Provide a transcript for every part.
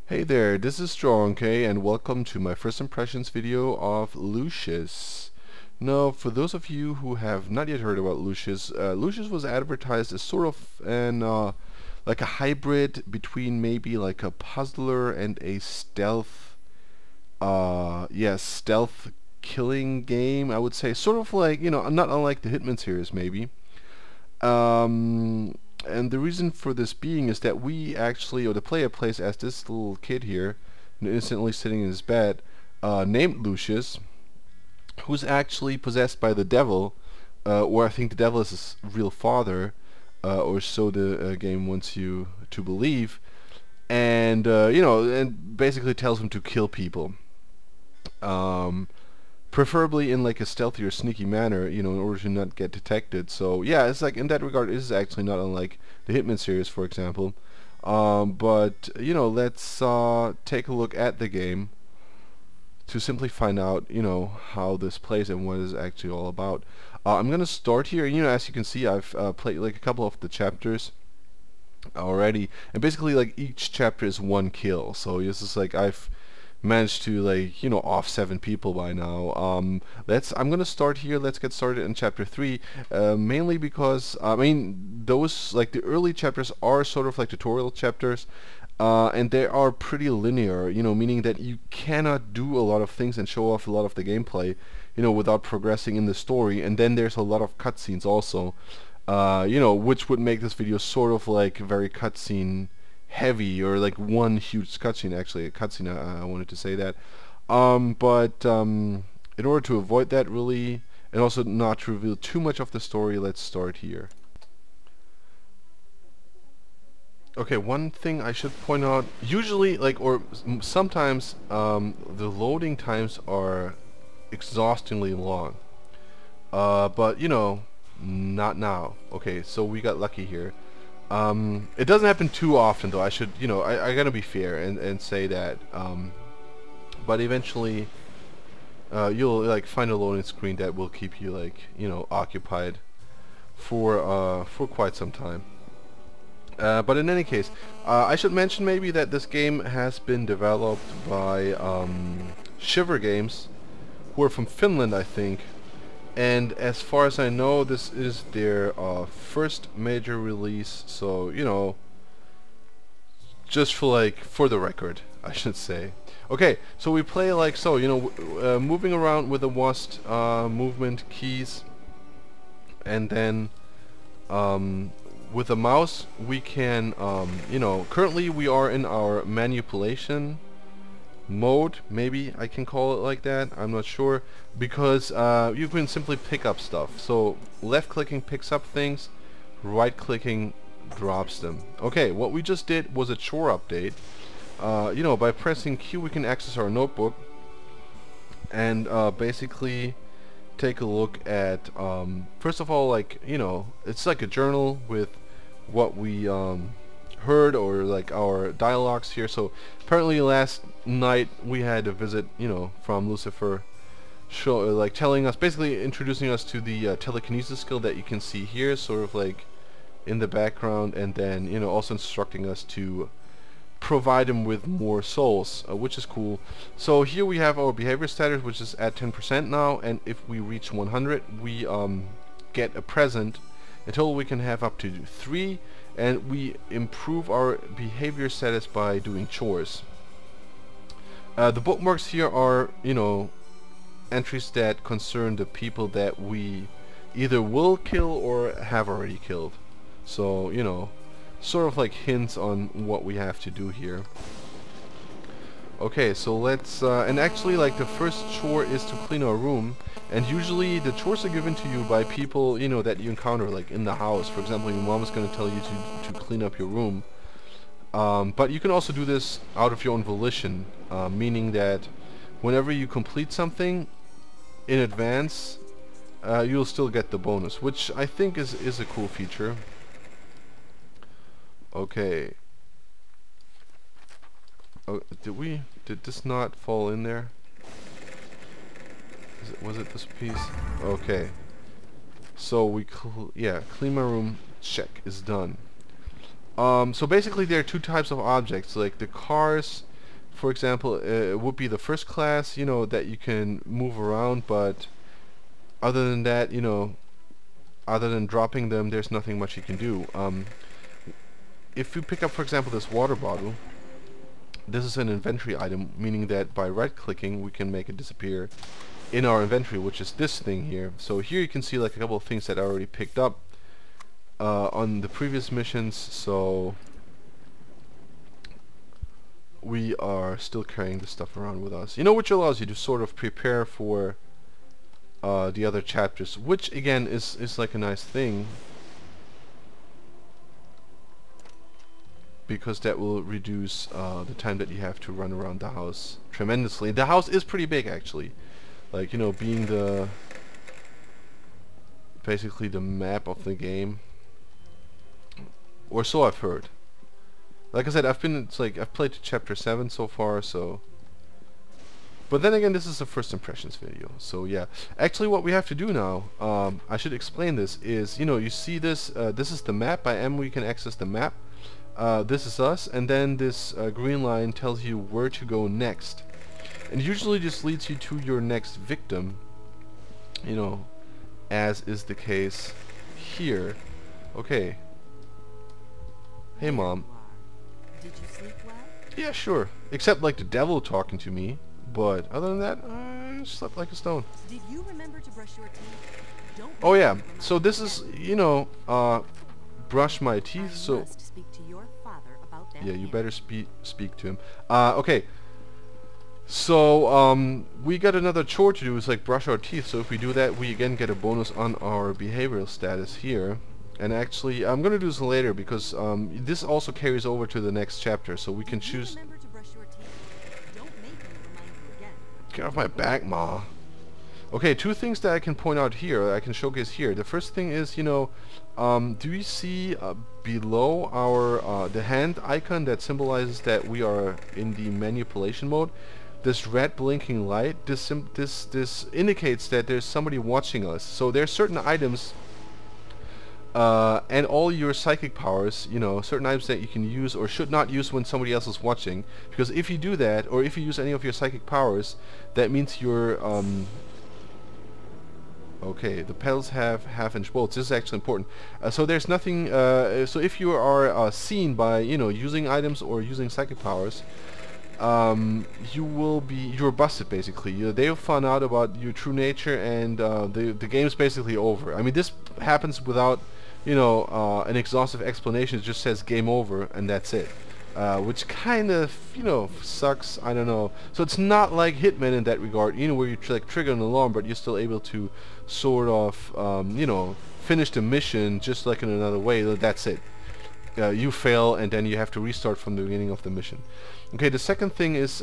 Hey there, this is Strong K and welcome to my first impressions video of Lucius. Now, for those of you who have not yet heard about Lucius, Lucius was advertised as sort of an like a hybrid between maybe like a puzzler and a stealth killing game, I would say. Sort of like, not unlike the Hitman series maybe. And the reason for this being is that we actually, or the player plays as this little kid here, innocently sitting in his bed, named Lucius, who's actually possessed by the devil, or I think the devil is his real father, or so the game wants you to believe, and and basically tells him to kill people. Preferably in like a stealthy or sneaky manner, in order to not get detected. So yeah, it's like in that regard, it is actually not unlike the Hitman series, for example. But let's take a look at the game to simply find out, how this plays and what it's actually all about. I'm gonna start here. As you can see, I've played like a couple of the chapters already, and basically like each chapter is one kill. So this is like I've managed to off 7 people by now. I'm gonna start here. Let's get started in chapter 3, mainly because I mean those like the early chapters are sort of like tutorial chapters, and they are pretty linear, meaning that you cannot do a lot of things and show off a lot of the gameplay without progressing in the story. And then there's a lot of cutscenes also, which would make this video sort of like very cutscene heavy, or like one huge cutscene. Actually, a cutscene. I wanted to say that, but in order to avoid that really, and also not to reveal too much of the story, let's start here. Okay, one thing I should point out: usually, sometimes, the loading times are exhaustingly long. But not now. Okay, so we got lucky here. It doesn't happen too often, though. I should, I gotta be fair and say that. But eventually, you'll like find a loading screen that will keep you occupied for quite some time. But in any case, I should mention maybe that this game has been developed by Shiver games, who are from Finland, I think. And as far as I know, this is their first major release, so just for the record, I should say. Okay, so we play like so, moving around with the WASD movement keys, and then with the mouse we can, currently we are in our manipulation mode, maybe I can call it like that, I'm not sure, because you can simply pick up stuff. So left clicking picks up things, right clicking drops them. Okay, what we just did was a chore update. By pressing Q we can access our notebook and basically take a look at, first of all, it's like a journal with what we heard, or like our dialogues here. So apparently last night we had a visit, from Lucifer, telling us, basically introducing us to the telekinesis skill that you can see here, sort of like in the background, and then also instructing us to provide him with more souls, which is cool. So here we have our behavior status, which is at 10% now, and if we reach 100 we get a present. In total we can have up to 3, and we improve our behavior status by doing chores. The bookmarks here are, entries that concern the people that we either will kill or have already killed. So, sort of like hints on what we have to do here. Okay, so let's, and actually the first chore is to clean our room. And usually the chores are given to you by people, that you encounter like in the house. For example, your mom is going to tell you to clean up your room. But you can also do this out of your own volition, meaning that whenever you complete something in advance, you'll still get the bonus, which I think is a cool feature. Okay. Oh, did this not fall in there? Was it this piece? Okay. So we clean my room, check, is done. So basically there are two types of objects, like the cars for example, would be the first class, you know, that you can move around, but other than that, you know, other than dropping them, there's nothing much you can do. If you pick up, for example, this water bottle, this is an inventory item, meaning that by right-clicking we can make it disappear in our inventory, which is this thing here. So here you can see like a couple of things that I already picked up on the previous missions, so we are still carrying this stuff around with us. You know, which allows you to sort of prepare for the other chapters, which again is like a nice thing, because that will reduce the time that you have to run around the house tremendously. The house is pretty big actually, like, you know, being the basically the map of the game, or so I've heard. Like I said, I've played to chapter 7 so far, so. But then again, this is a first impressions video, so yeah. Actually, what we have to do now, I should explain this, is, you know, you see this, this is the map. By M we can access the map. This is us, and then this green line tells you where to go next. And usually just leads you to your next victim, you know, as is the case here. Okay. Hey, Mom. Did you sleep well? Yeah, sure. Except like the devil talking to me. But other than that, I slept like a stone. Did you remember to brush your teeth? Don't Oh yeah, so this is, you know, brush my teeth, so... must speak to your father about that. Yeah, you better speak to him. Okay. So, we got another chore to do, is like brush our teeth, so if we do that, we again get a bonus on our behavioral status here. And actually, I'm gonna do this later, because this also carries over to the next chapter, so we can choose... Remember to brush your teeth. Don't make me remind you again. Get off my back, Ma. Okay, two things that I can point out here, I can showcase here. The first thing is, you know, do you see below our the hand icon that symbolizes that we are in the manipulation mode? This red blinking light, this indicates that there's somebody watching us. So there's certain items and all your psychic powers, you know, certain items that you can use or should not use when somebody else is watching. Because if you do that, or if you use any of your psychic powers, that means you're okay, the pedals have half-inch bolts. This is actually important. So there's nothing. So if you are seen by, you know, using items or using psychic powers, you're busted basically. They'll find out about your true nature, and the game's basically over. I mean, this happens without, you know, an exhaustive explanation. It just says game over, and that's it. Which kind of, you know, sucks. I don't know. So it's not like Hitman in that regard, you know, where you like trigger an alarm, but you're still able to sort of, you know, finish the mission just like in another way. That's it. You fail, and then you have to restart from the beginning of the mission. Okay, the second thing is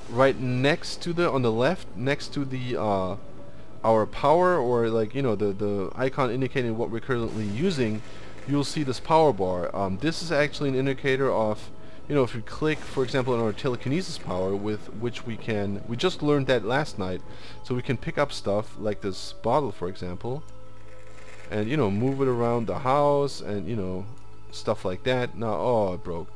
right next to the, on the left, next to the our power, or like, you know, the icon indicating what we're currently using. You'll see this power bar. This is actually an indicator of, you know, if you click, for example, on our telekinesis power, with which we just learned that last night, so we can pick up stuff like this bottle, for example, and, you know, move it around the house, and, you know, stuff like that. Now, oh, it broke.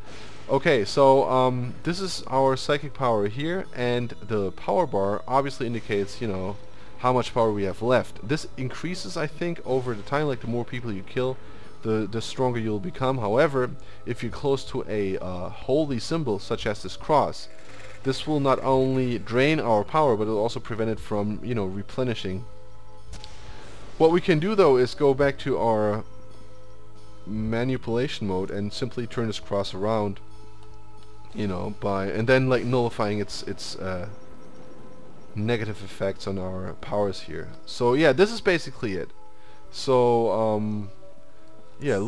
Okay, so this is our psychic power here, and the power bar obviously indicates, you know, how much power we have left. This increases, I think, over the time. Like, the more people you kill, the stronger you'll become. However, if you're close to a holy symbol such as this cross, this will not only drain our power, but it'll also prevent it from, you know, replenishing. What we can do though is go back to our manipulation mode and simply turn this cross around, you know, and then like nullifying its negative effects on our powers here. So yeah, this is basically it. So yeah,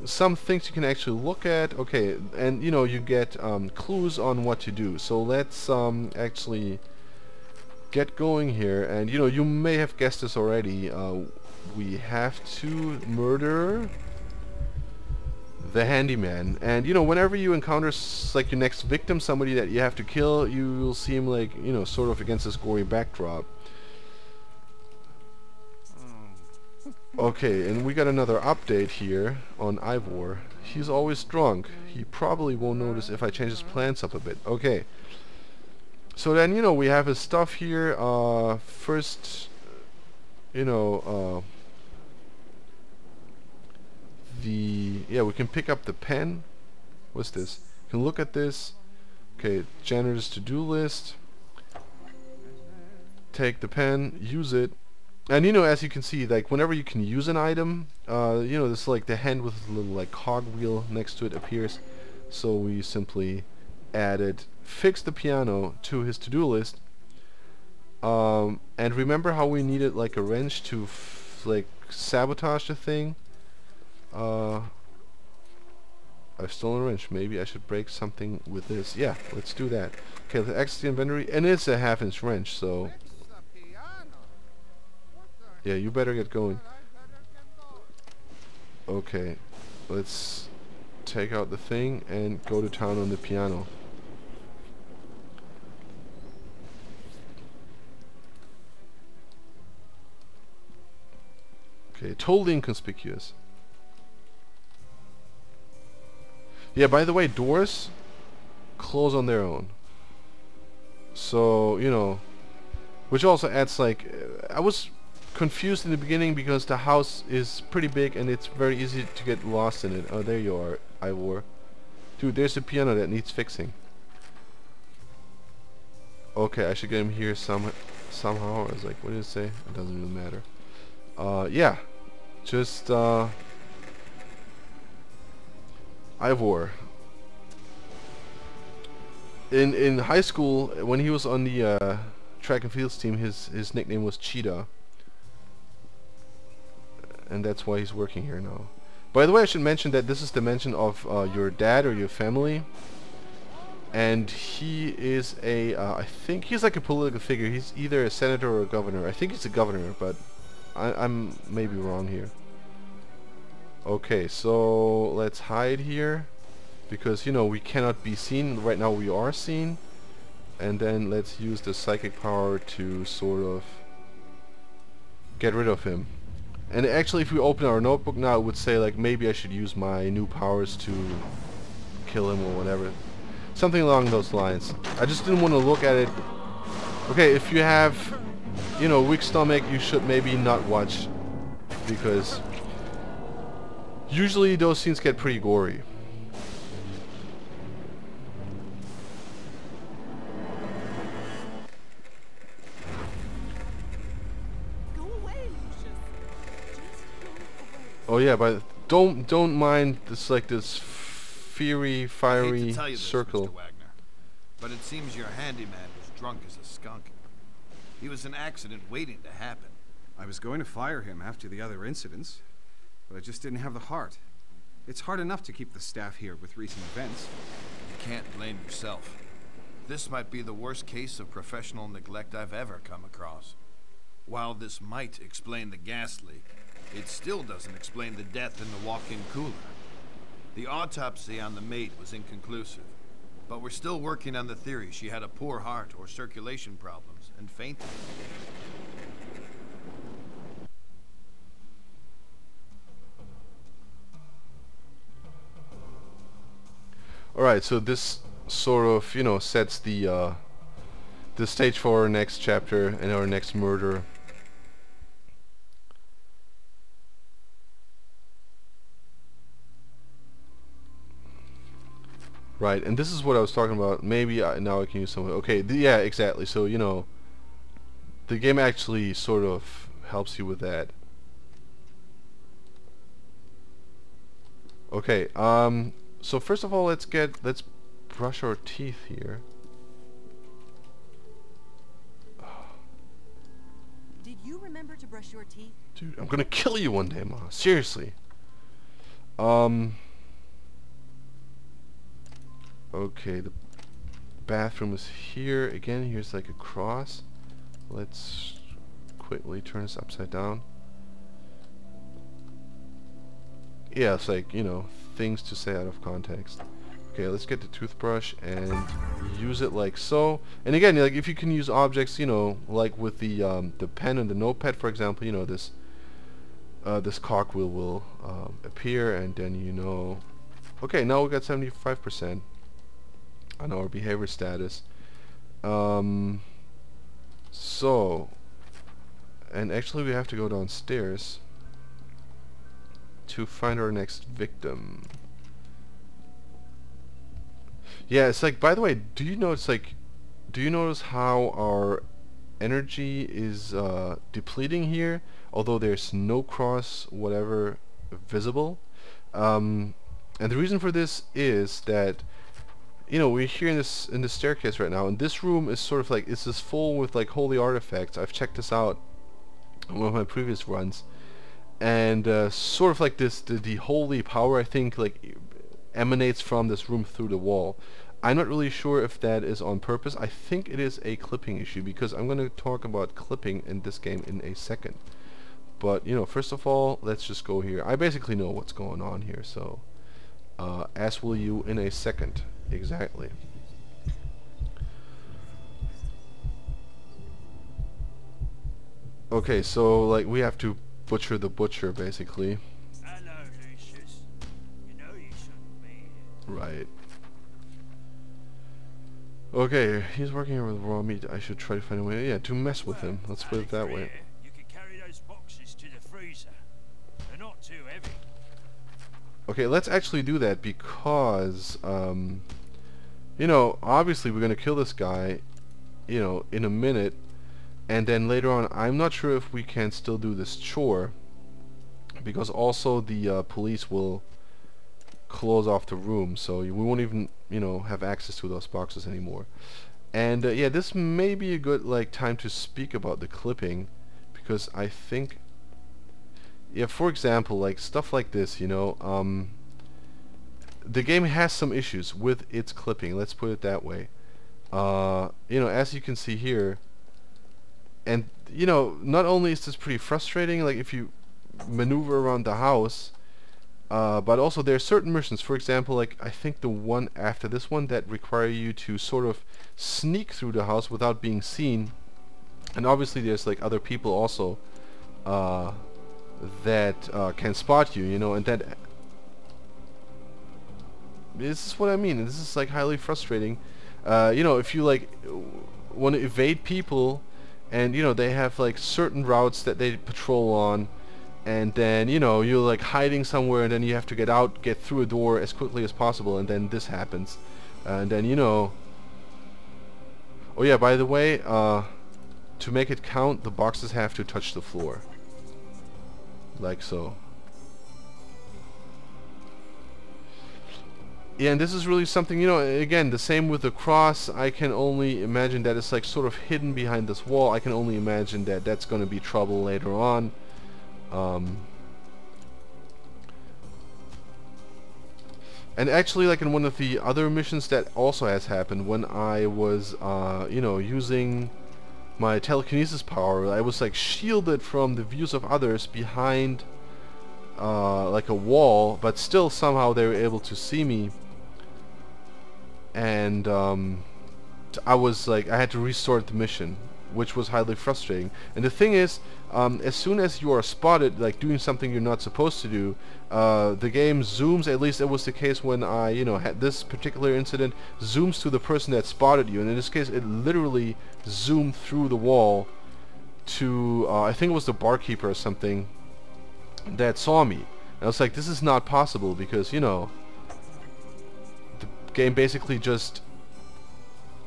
some things you can actually look at. Okay, and you know, you get clues on what to do. So let's actually get going here. And you know, you may have guessed this already. We have to murder the handyman. And you know, whenever you encounter like your next victim, somebody that you have to kill, you will see him like, you know, sort of against this gory backdrop. Okay, and we got another update here on Ivor. He's always drunk. He probably won't notice if I change his plans up a bit. Okay. So then, you know, we have his stuff here. First, you know, we can pick up the pen. What's this? You can look at this. Okay, janitor's to-do list. Take the pen, use it. And you know, as you can see, like whenever you can use an item, you know, this like the hand with a little like cog wheel next to it appears. So we simply added, fix the piano to his to-do list. And remember how we needed like a wrench to like sabotage the thing? I've stolen a wrench. Maybe I should break something with this. Yeah, let's do that. Okay, let's exit the inventory, and it's a 1/2-inch wrench, so yeah, you better get going. Okay, let's take out the thing and go to town on the piano. Okay, totally inconspicuous. Yeah, by the way, doors close on their own. So, you know, which also adds like, I was confused in the beginning because the house is pretty big and it's very easy to get lost in it. Oh, there you are, Ivor. Dude, there's a piano that needs fixing. Okay, I should get him here somehow. I was like, what did it say? It doesn't really matter. Yeah, just Ivor. In high school, when he was on the track and fields team, his nickname was Cheetah, and that's why he's working here now. By the way, I should mention that this is the mention of your dad or your family, and he is a I think he's like a political figure. He's either a senator or a governor. I think he's a governor, but I'm maybe wrong here. Okay, so let's hide here, because you know we cannot be seen. Right now we are seen. And then let's use the psychic power to sort of get rid of him. And actually, if we open our notebook now, it would say like maybe I should use my new powers to kill him or whatever. Something along those lines. I just didn't want to look at it. Okay, if you have, you know, weak stomach, you should maybe not watch, because usually those scenes get pretty gory. Go away, Lucius. Just go away. Oh yeah, but don't mind this like this fiery, I hate fiery to tell you this, circle. Mr. Wagner, but it seems your handyman was drunk as a skunk. He was an accident waiting to happen. I was going to fire him after the other incidents, but I just didn't have the heart. It's hard enough to keep the staff here with recent events. You can't blame yourself. This might be the worst case of professional neglect I've ever come across. While this might explain the gas leak, it still doesn't explain the death in the walk-in cooler. The autopsy on the maid was inconclusive, but we're still working on the theory she had a poor heart or circulation problems and fainted. Alright, so this sort of, you know, sets the stage for our next chapter and our next murder. Right, and this is what I was talking about. Maybe now I can use some. Okay, yeah, exactly. So, you know, the game actually sort of helps you with that. Okay, so first of all, let's brush our teeth here. Did you remember to brush your teeth? Dude, I'm gonna kill you one day, Ma. Seriously. Okay, the bathroom is here. Again, here's like a cross. Let's quickly turn this upside down. Yeah, it's like, you know, things to say out of context. Okay, let's get the toothbrush and use it like so. And again, like if you can use objects, you know, like with the pen and the notepad, for example, you know, this cogwheel will appear, and then, you know, Okay, now we got 75% on our behavior status. So, and actually we have to go downstairs to find our next victim. Yeah, it's like, by the way, do you notice how our energy is depleting here, although there's no cross whatever visible? And the reason for this is that, you know, we're here in the staircase right now, and this room is sort of like, it's just full with like holy artifacts. I've checked this out on one of my previous runs, and sort of like this, the holy power, I think, like emanates from this room through the wall. I'm not really sure if that is on purpose. I think it is a clipping issue, because I'm going to talk about clipping in this game in a second. But, you know, first of all, let's just go here. I basically know what's going on here, so as will you in a second. Exactly. Okay, so like we have to butcher the butcher, basically. Hello, Lucius. You know you shouldn't be here. Right. Okay, he's working here with raw meat. I should try to find a way, yeah, to mess with him. Let's put it that way. You can carry those boxes to the freezer. They're not too heavy. Okay, let's actually do that, because you know, obviously we're gonna kill this guy, you know, in a minute, and then later on I'm not sure if we can still do this chore, because also the police will close off the room, so we won't even, you know, have access to those boxes anymore. And yeah, this may be a good like time to speak about the clipping, because I think, yeah, for example, like stuff like this, you know, the game has some issues with its clipping, let's put it that way. You know, as you can see here, and you know, not only is this pretty frustrating, like if you maneuver around the house, but also there are certain missions, for example, like I think the one after this one, that require you to sort of sneak through the house without being seen, and obviously there's like other people also that can spot you, you know, and that, this is what I mean, this is like highly frustrating. You know, if you like want to evade people, and you know they have like certain routes that they patrol on, and then you know you're like hiding somewhere, and then you have to get through a door as quickly as possible, and then this happens, and then you know, oh yeah, by the way, to make it count, the boxes have to touch the floor, like so. Yeah, and this is really something, you know, again, the same with the cross. I can only imagine that it's like sort of hidden behind this wall. I can only imagine that that's going to be trouble later on. And actually, like in one of the other missions that also has happened, when I was, you know, using my telekinesis power, I was like shielded from the views of others behind like a wall, but still somehow they were able to see me. And I was like, I had to restart the mission, which was highly frustrating. And the thing is, as soon as you are spotted like doing something you're not supposed to do, the game zooms, at least it was the case when I, you know, had this particular incident, zooms to the person that spotted you, and in this case it literally zoomed through the wall to, I think it was the barkeeper or something that saw me. And I was like, this is not possible, because, you know, game basically just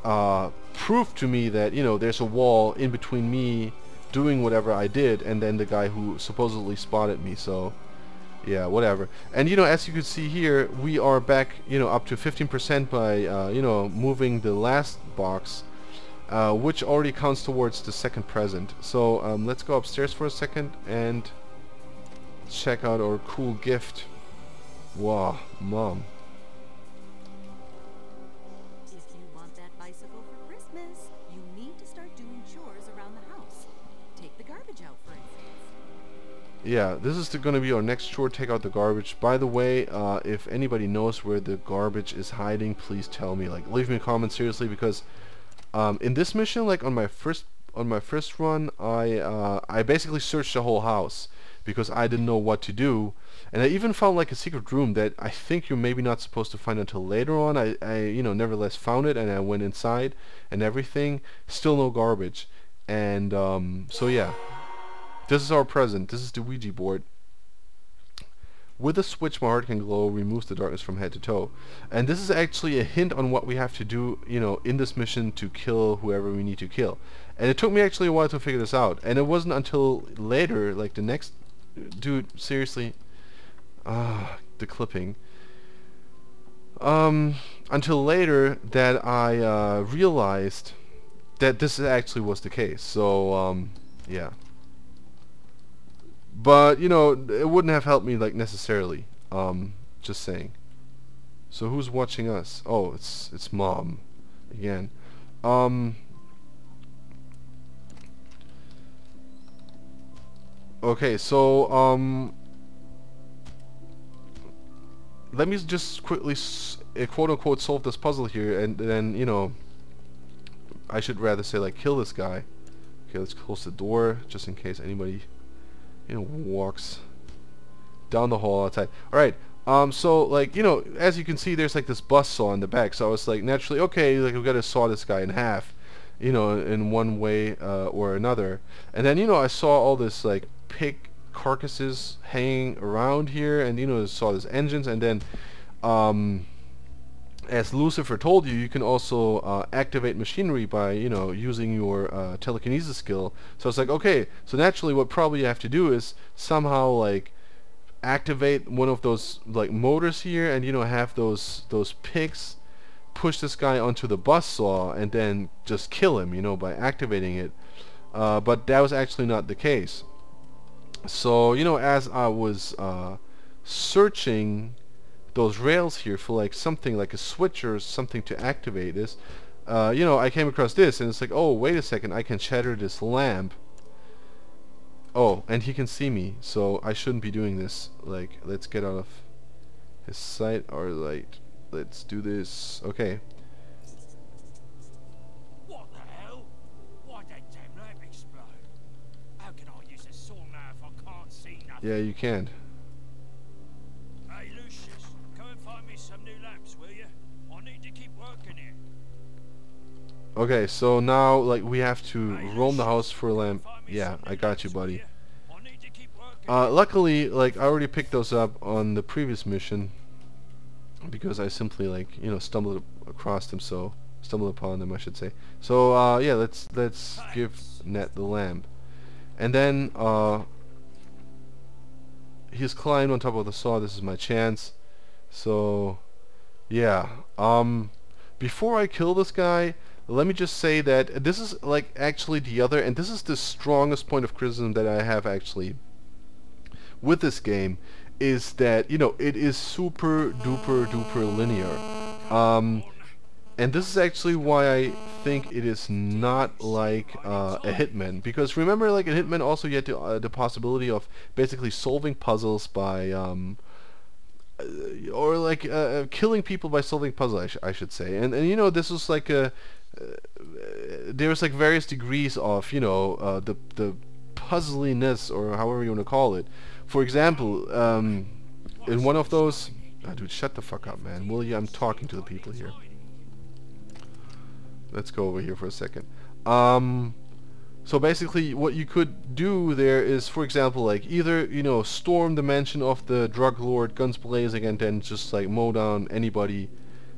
proved to me that, you know, there's a wall in between me doing whatever I did and then the guy who supposedly spotted me. So yeah, whatever. And you know, as you can see here, we are back, you know, up to 15% by you know, moving the last box, which already counts towards the second present. So let's go upstairs for a second and check out our cool gift. Wow, Mom. Yeah, this is going to be our next chore, take out the garbage. By the way, if anybody knows where the garbage is hiding, please tell me. Like, leave me a comment, seriously, because in this mission, like on my first run, I basically searched the whole house because I didn't know what to do. And I even found like a secret room that I think you're maybe not supposed to find until later on. I nevertheless found it, and I went inside and everything. Still no garbage. And so yeah, this is our present. This is the Ouija board. With a switch, my heart can glow, removes the darkness from head to toe. And this is actually a hint on what we have to do, in this mission to kill whoever we need to kill. And it took me actually a while to figure this out. And it wasn't until later, like the next... Dude, seriously. The clipping. Until later that I realized that this actually was the case. So, yeah. But, it wouldn't have helped me, like, necessarily. Just saying. So who's watching us? Oh, it's Mom. Again. Okay, so, let me just quickly, quote-unquote, solve this puzzle here, and then, I should rather say, like, kill this guy. Okay, let's close the door, just in case anybody... walks down the hall outside. Alright, so, like, as you can see, there's, like, this buzz saw in the back, so I was, like, naturally, okay, like, we gotta saw this guy in half, in one way, or another. And then, I saw all this, like, pig carcasses hanging around here, and, saw this engines, and then, as Lucifer told you, you can also activate machinery by, using your telekinesis skill. So it's like, okay, so naturally what probably you have to do is somehow, like, activate one of those, like, motors here, and, have those pigs push this guy onto the buzzsaw and then just kill him, by activating it. But that was actually not the case. So, as I was searching those rails here for like something like a switch or something to activate this, I came across this, and it's like, oh, wait a second, I can shatter this lamp. Oh, and he can see me, so I shouldn't be doing this. Like, let's get out of his sight, or like, let's do this. Okay. What the hell? Why'd that damn lamp explode? How can I use a saw now if I can't see nothing? Yeah, you can. Hey, Lucius, come and find me some new lamps, will you? I need to keep working here. Okay, so now, like, we have to roam the house for a lamp. Yeah, I got you, buddy. Luckily, like, I already picked those up on the previous mission, because I simply, like, stumbled across them, so stumbled upon them, I should say. So, yeah, let's give Ned the lamp, and then he's climbed on top of the saw. This is my chance. So, yeah. Before I kill this guy, let me just say that this is, like, actually the other, and this is the strongest point of criticism that I have actually with this game, is that, it is super duper duper linear. And this is actually why I think it is not like a Hitman, because remember, like, in Hitman also you had the possibility of basically solving puzzles by or like killing people by solving puzzles, I should say. And this was like a there's like various degrees of the puzzliness, or however you want to call it. For example, in one of those, dude, shut the fuck up, man, will you? I'm talking to the people here. Let's go over here for a second. So basically what you could do there is, for example, like, either, storm the mansion of the drug lord, guns blazing, and then just, like, mow down anybody,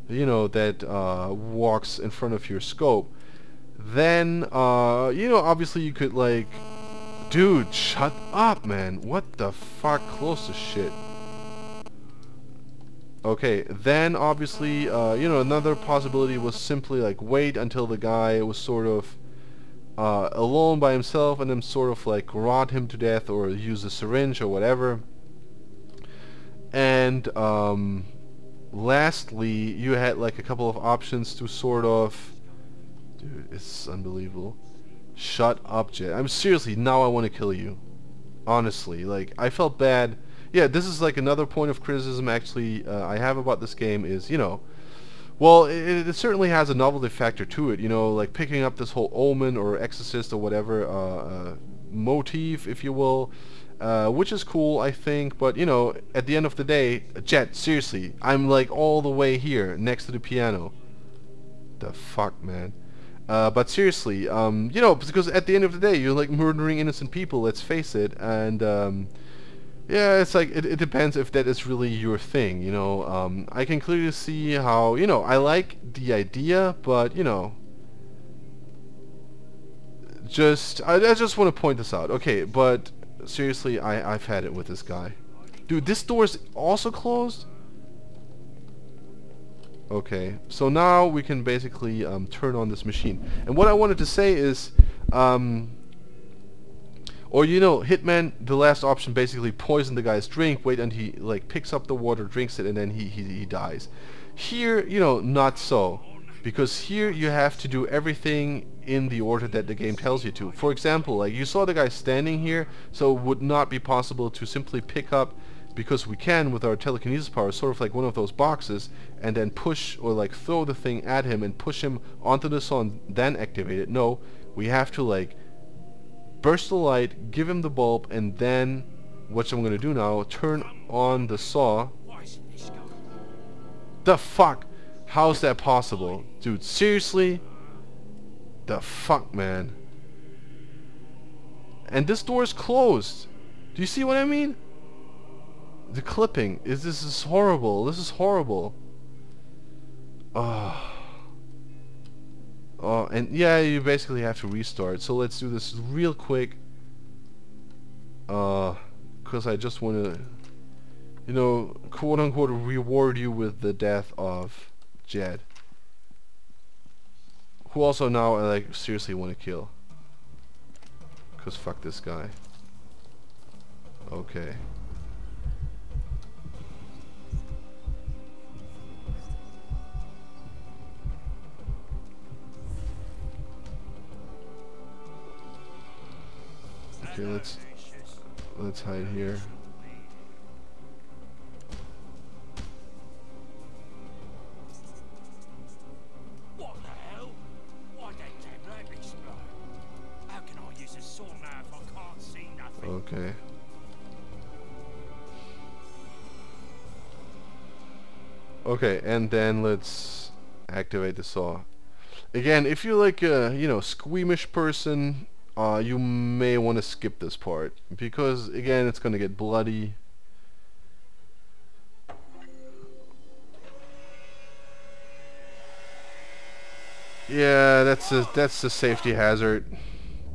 that walks in front of your scope. Then, obviously you could, like... Dude, shut up, man. What the fuck? Close to shit. Okay, then obviously, another possibility was simply, like, wait until the guy was sort of alone by himself, and then sort of, like, rot him to death, or use a syringe or whatever. And lastly, you had, like, a couple of options to sort of... Dude, it's unbelievable. Shut up, Jay. I'm seriously, now I want to kill you. Honestly, like, I felt bad. Yeah, this is like another point of criticism actually I have about this game is, well, it certainly has a novelty factor to it, like picking up this whole Omen or Exorcist or whatever motif, if you will, which is cool, I think. But you know, at the end of the day, Jet, seriously, I'm like all the way here next to the piano. The fuck, man. But seriously, you know, because at the end of the day, you're like murdering innocent people. Let's face it, and yeah, it's like it depends if that is really your thing. You know, I can clearly see how, you know, I like the idea, but you know, I just want to point this out. Okay, but seriously, I've had it with this guy. Dude, this door's also closed? Okay, so now we can basically turn on this machine. And what I wanted to say is, or you know, Hitman, the last option, basically poison the guy's drink, wait until he like picks up the water, drinks it, and then he dies. Here, you know, not so. Because here you have to do everything in the order that the game tells you to. For example, like you saw the guy standing here, so it would not be possible to simply pick up, because we can with our telekinesis power, sort of like one of those boxes, and then push or like throw the thing at him and push him onto the saw and then activate it. No, we have to like burst the light, give him the bulb, and then, what I'm gonna do now, turn on the saw. Why isn't this going? The fuck? How's that possible? Dude, seriously? The fuck, man? And this door is closed. Do you see what I mean? The clipping this is horrible. This is horrible. Oh, and yeah, you basically have to restart. So let's do this real quick. Because I just want to, you know, quote unquote, reward you with the death of Jed, who also now I like seriously want to kill. Cause fuck this guy. Okay. Okay, let's hide here. What the hell? Why that damn lamp explode? How can I use a saw now if I can't see nothing? Okay. Okay, and then let's activate the saw. Again, if you're like a, you know, squeamish person, you may want to skip this part, because again, it's gonna get bloody. Yeah, that's a safety hazard.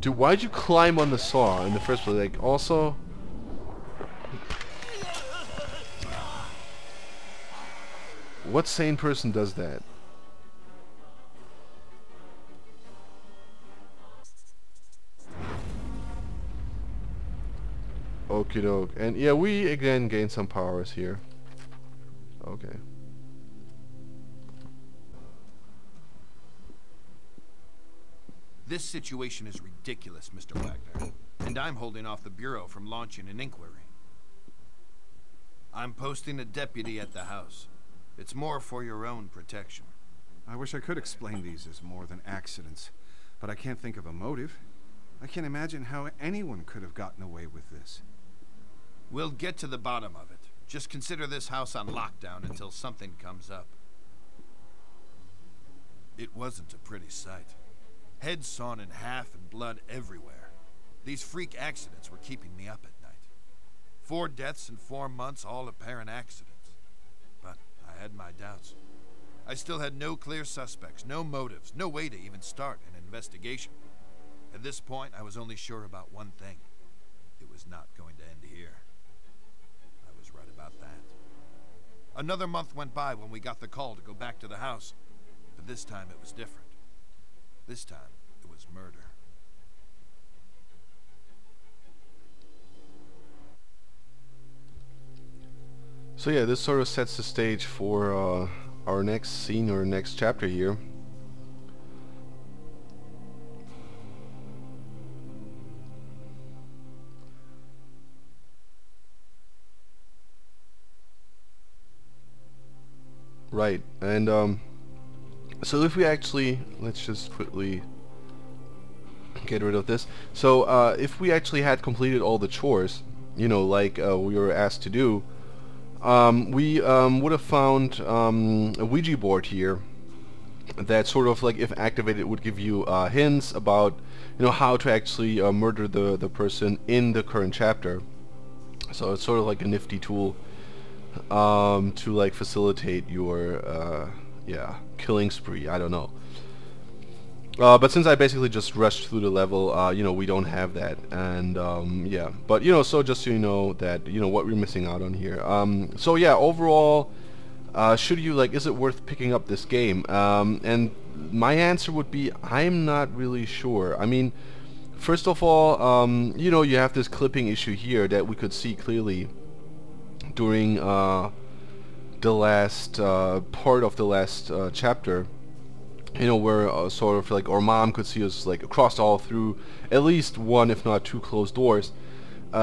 Dude, why'd you climb on the saw in the first place? Like, also, what sane person does that? Okie doke. And yeah, we again gain some powers here. Okay. This situation is ridiculous, Mr. Wagner, and I'm holding off the Bureau from launching an inquiry. I'm posting a deputy at the house. It's more for your own protection. I wish I could explain these as more than accidents, but I can't think of a motive. I can't imagine how anyone could have gotten away with this. We'll get to the bottom of it. Just consider this house on lockdown until something comes up. It wasn't a pretty sight. Heads sawn in half and blood everywhere. These freak accidents were keeping me up at night. 4 deaths in 4 months, all apparent accidents. But I had my doubts. I still had no clear suspects, no motives, no way to even start an investigation. At this point, I was only sure about one thing. It was not going to end here. I was right about that. Another month went by when we got the call to go back to the house. But this time it was different. This time it was murder. So yeah, this sort of sets the stage for our next scene or next chapter here. Right, and so if we actually, let's just quickly get rid of this. So if we actually had completed all the chores, you know, like we were asked to do, we would have found a Ouija board here that sort of like, if activated, would give you hints about, you know, how to actually murder the person in the current chapter. So it's sort of like a nifty tool to like facilitate your yeah, killing spree. I don't know. But since I basically just rushed through the level, you know, we don't have that, and yeah. But you know, so just so you know that, you know, what we're missing out on here. So yeah, overall, should you like, is it worth picking up this game? And my answer would be, I'm not really sure. I mean, first of all, you know, you have this clipping issue here that we could see clearly during the last part of the last chapter. You know, where sort of like our mom could see us like across all through at least one, if not two, closed doors.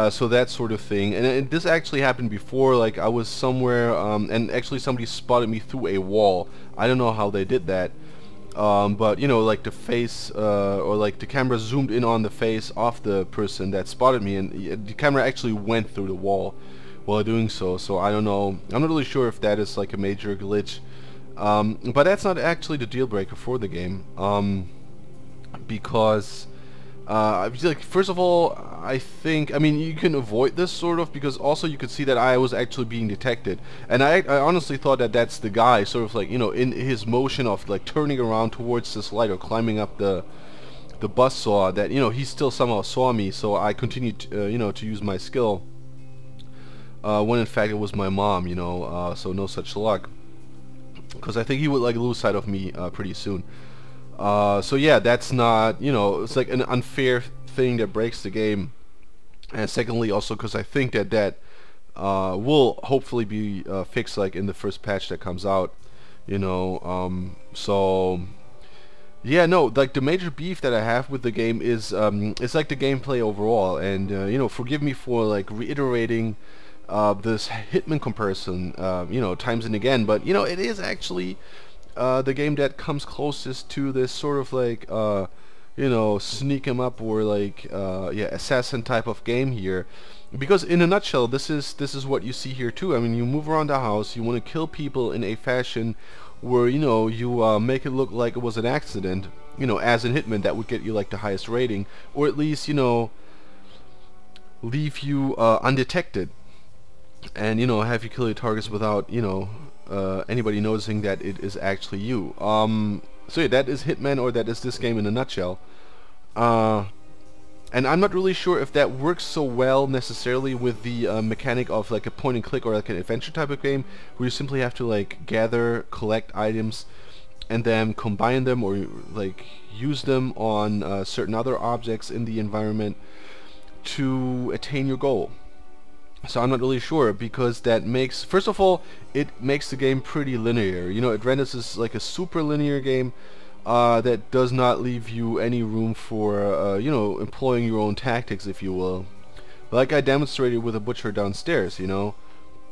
So that sort of thing. And this actually happened before. Like I was somewhere, and actually somebody spotted me through a wall. I don't know how they did that. But you know, like the face, or like the camera zoomed in on the face of the person that spotted me, and the camera actually went through the wall while doing so. So I don't know. I'm not really sure if that is like a major glitch. But that's not actually the deal breaker for the game, because like, first of all, I think, I mean, you can avoid this sort of, because also you could see that I was actually being detected, and I honestly thought that that's the guy sort of like, you know, in his motion of like turning around towards this light or climbing up the buzzsaw, that, you know, he still somehow saw me. So I continued you know, to use my skill, when in fact it was my mom, you know, so no such luck. Because I think he would like lose sight of me pretty soon. So yeah, that's not, you know, it's like an unfair thing that breaks the game. And secondly, also because I think that that will hopefully be fixed like in the first patch that comes out, you know. So yeah, no, like the major beef that I have with the game is it's like the gameplay overall. And you know, forgive me for like reiterating this Hitman comparison, you know, times and again, but you know, it is actually the game that comes closest to this sort of like, you know, sneak 'em up or like, yeah, assassin type of game here. Because in a nutshell, this is what you see here too. I mean, you move around the house, you want to kill people in a fashion where, you know, you make it look like it was an accident. You know, as in Hitman, that would get you like the highest rating, or at least, you know, leave you undetected. And, you know, have you kill your targets without, you know, anybody noticing that it is actually you. So yeah, that is Hitman, or that is this game in a nutshell. And I'm not really sure if that works so well necessarily with the mechanic of like a point and click or like an adventure type of game, where you simply have to like gather, collect items, and then combine them or like use them on certain other objects in the environment to attain your goal. So I'm not really sure, because that makes, first of all, it makes the game pretty linear. You know, it renders as like a super linear game that does not leave you any room for, you know, employing your own tactics, if you will. Like I demonstrated with the butcher downstairs, you know,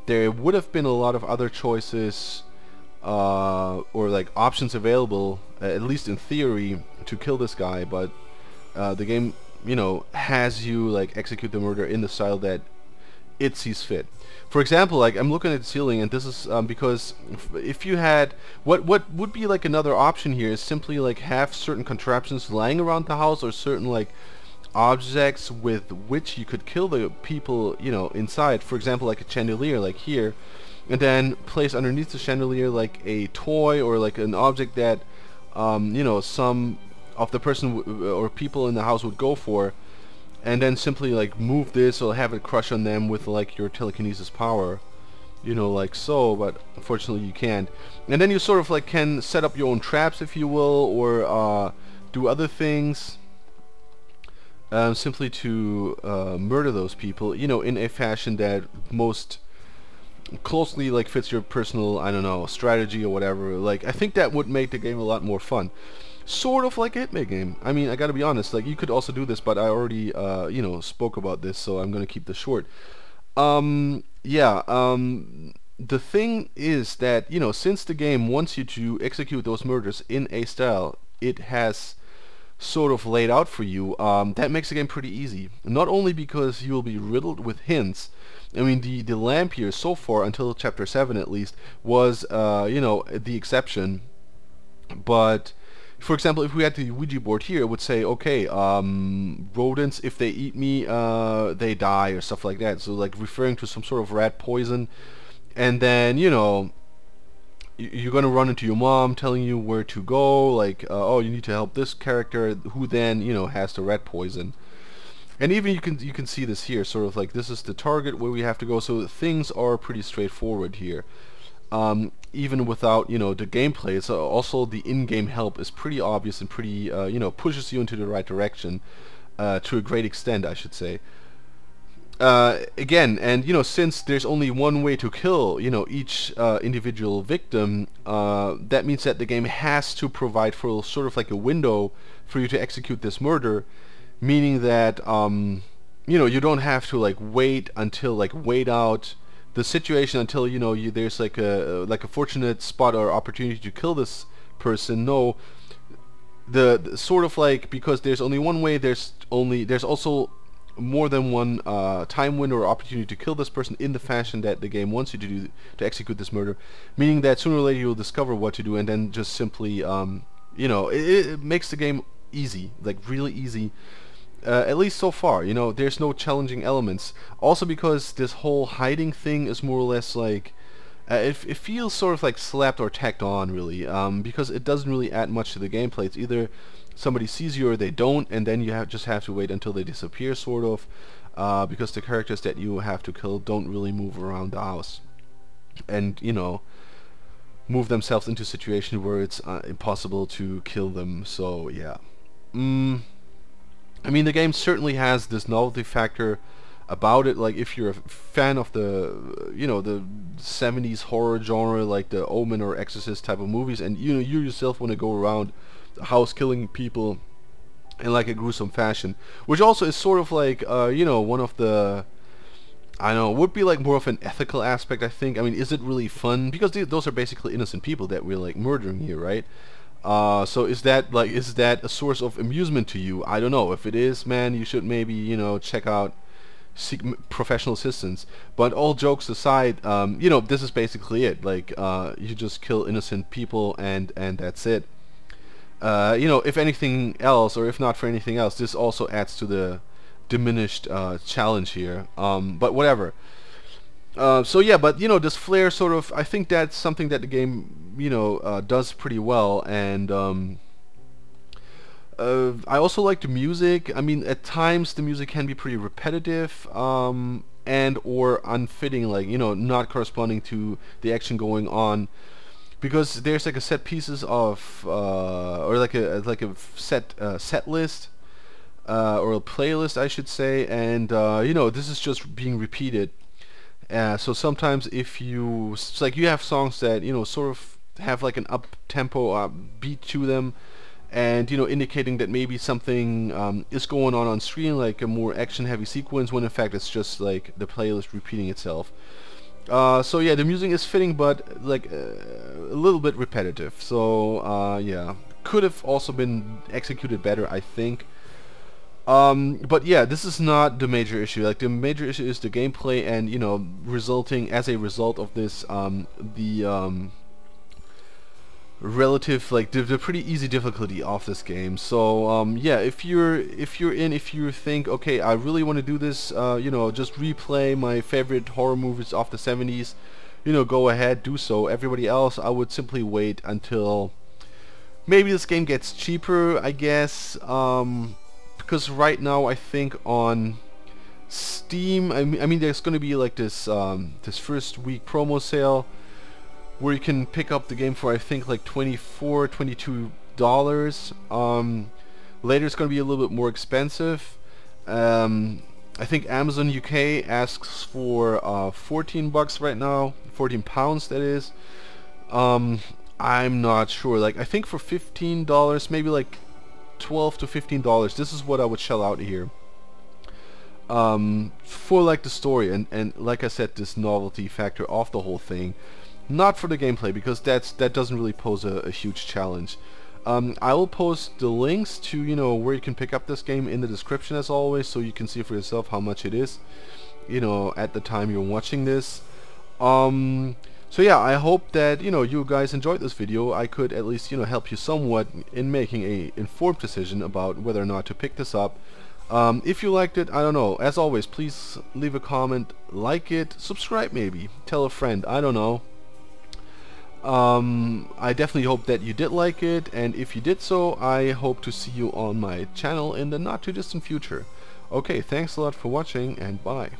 there would have been a lot of other choices or like options available, at least in theory, to kill this guy, but the game, you know, has you like execute the murder in the style that it sees fit. For example, like I'm looking at the ceiling, and this is because if you had what would be like another option here is simply like have certain contraptions lying around the house, or certain like objects with which you could kill the people, you know, inside. For example, like a chandelier, like here, and then place underneath the chandelier like a toy or like an object that you know, some of the person or people in the house would go for, and then simply like move this or have it crush on them with like your telekinesis power, you know, like so. But unfortunately you can't. And then you sort of like can set up your own traps, if you will, or do other things simply to murder those people, you know, in a fashion that most closely like fits your personal, I don't know, strategy or whatever. Like I think that would make the game a lot more fun. Sort of like a Hitman game. I mean, I gotta be honest, like you could also do this, but I already you know, spoke about this, so I'm gonna keep this short. Yeah, the thing is that, you know, since the game wants you to execute those murders in a style, it has sort of laid out for you, that makes the game pretty easy. Not only because you will be riddled with hints. I mean, the lamp here so far, until chapter 7 at least, was, you know, the exception. But, for example, if we had the Ouija board here, it would say, okay, rodents, if they eat me, they die, or stuff like that. So, like, referring to some sort of rat poison. And then, you know, you're gonna run into your mom telling you where to go, like, oh, you need to help this character, who then, you know, has the rat poison. And even you can see this here, sort of like this is the target where we have to go. So things are pretty straightforward here, even without, you know, the gameplay. It's also the in-game help is pretty obvious and pretty, you know, pushes you into the right direction to a great extent, I should say. Again, and you know, since there's only one way to kill, you know, each individual victim, that means that the game has to provide for sort of like a window for you to execute this murder, meaning that you know, you don't have to like wait out the situation until, you know, there's like a fortunate spot or opportunity to kill this person. No, the sort of like, because there's only one way, there's also more than one time window or opportunity to kill this person in the fashion that the game wants you to do, to execute this murder, meaning that sooner or later you'll discover what to do, and then just simply you know, it makes the game easy, like really easy, at least so far. You know, there's no challenging elements, also because this whole hiding thing is more or less like it feels sort of like slapped or tacked on, really, because it doesn't really add much to the gameplay. It's either somebody sees you or they don't, and then you just have to wait until they disappear, sort of, because the characters that you have to kill don't really move around the house, and, you know, move themselves into situations where it's impossible to kill them. So yeah, I mean, the game certainly has this novelty factor about it. Like, if you're a fan of the, you know, the 70s horror genre, like the Omen or Exorcist type of movies, and you know, you yourself want to go around house killing people in like a gruesome fashion, which also is sort of like you know, one of the, I don't know, would be like more of an ethical aspect, I think. I mean, is it really fun? Because those are basically innocent people that we're like murdering here, right? So is that a source of amusement to you? I don't know. If it is, man, you should maybe, you know, check out, seek professional assistance. But all jokes aside, you know, this is basically it. Like, you just kill innocent people, and that's it. You know, if anything else, or if not for anything else, this also adds to the diminished challenge here. But whatever. So yeah, but you know, this flare sort of, I think that's something that the game, you know, does pretty well. And I also like the music. I mean, at times the music can be pretty repetitive, and or unfitting, like, you know, not corresponding to the action going on. Because there's like a set pieces of, or like a set list, or a playlist, I should say, and you know, this is just being repeated. So sometimes if it's like you have songs that, you know, sort of have like an up-tempo beat to them, and, you know, indicating that maybe something is going on screen, like a more action-heavy sequence, when in fact it's just like the playlist repeating itself. So yeah, the music is fitting, but like a little bit repetitive. So yeah, could have also been executed better, I think. But yeah, this is not the major issue. Like, the major issue is the gameplay, and, you know, resulting as a result of this, the relative, like, the pretty easy difficulty of this game. So yeah, if you think, okay, I really want to do this, you know, just replay my favorite horror movies of the 70s, you know, go ahead, do so. Everybody else, I would simply wait until maybe this game gets cheaper, I guess. Because right now, I think on Steam, I mean, there's going to be like this this first week promo sale where you can pick up the game for, I think, like $24, $22. Later, it's going to be a little bit more expensive. I think Amazon UK asks for $14 right now, £14, that is. I'm not sure. Like, I think for $15, maybe like $12 to $15, this is what I would shell out here, for like the story and like I said, this novelty factor of the whole thing, not for the gameplay, because that doesn't really pose a huge challenge. I will post the links to, you know, where you can pick up this game in the description as always, so you can see for yourself how much it is, you know, at the time you're watching this. So yeah, I hope that, you know, you guys enjoyed this video. I could at least, you know, help you somewhat in making a informed decision about whether or not to pick this up. If you liked it, I don't know, as always, please leave a comment, like it, subscribe maybe, tell a friend, I don't know. I definitely hope that you did like it, and if you did so, I hope to see you on my channel in the not too distant future. Okay, thanks a lot for watching, and bye.